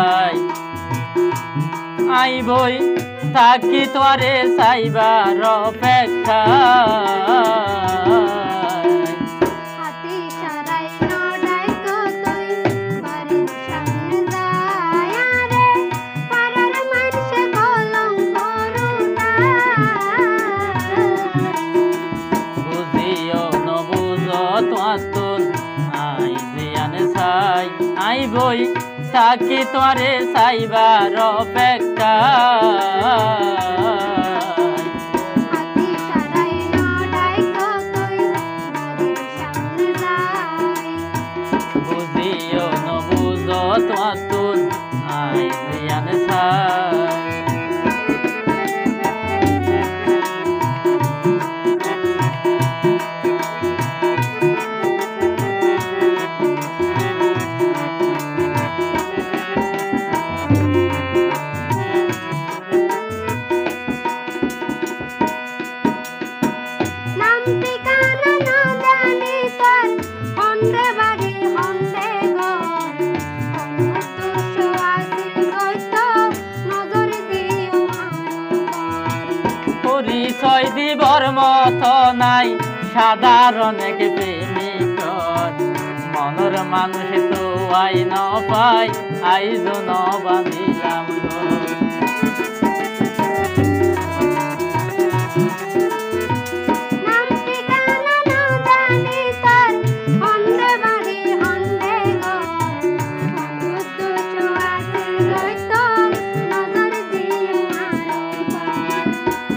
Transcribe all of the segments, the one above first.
সাই আইবই থাকি তোরে চাইবার অপেক্ষা আইবই থাকি তোরে চাইবার অপেক্ষা বুঝিও নবুঝ তোর আইজিয়ান ছাই পরিচয় দিবর মত নাই সাধারণ এক প্রেমিক মনের মানুষ তো আই ন পাই আইজ ন বাঁধিলাম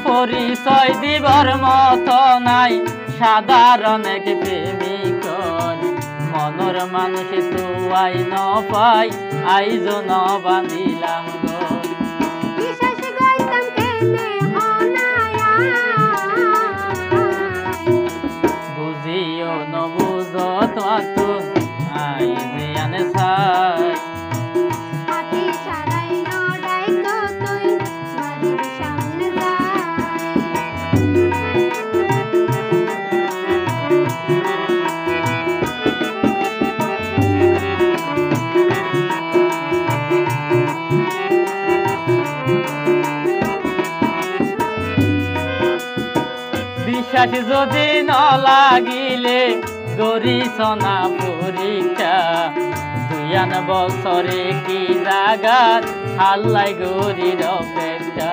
পরিচয় দিবর মত নাই সাধারণ এক প্রেমিক মনের মানুষ তো আই ন পাই আইজ ন বাঁধিলাম বুঝিও নবুঝ তোর আইজিয়ান ছাই বিশ্বাস যদি ন লাগিলে করিস না পরীক্ষা 2 বছরে কি জাগাত হাল্লাই গরির অপেক্ষা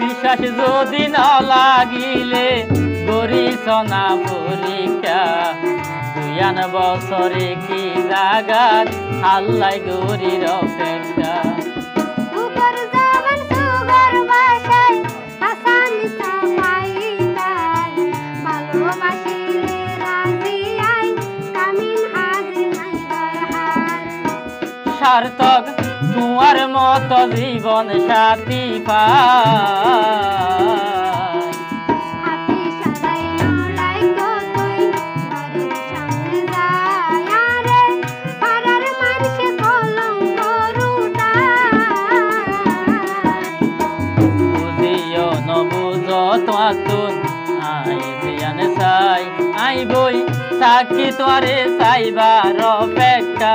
বিশ্বাস যদি ন লাগিলে করিস না পরীক্ষা 2 বছরে কি জাগাত হাল্লাই গরির অপেক্ষা সার্থক তোমার মত জীবন সাথী বুঝিও নবুঝ তোর আইজিয়ান ছাই আইবই থাকি তোরে চাইবার অপেক্ষা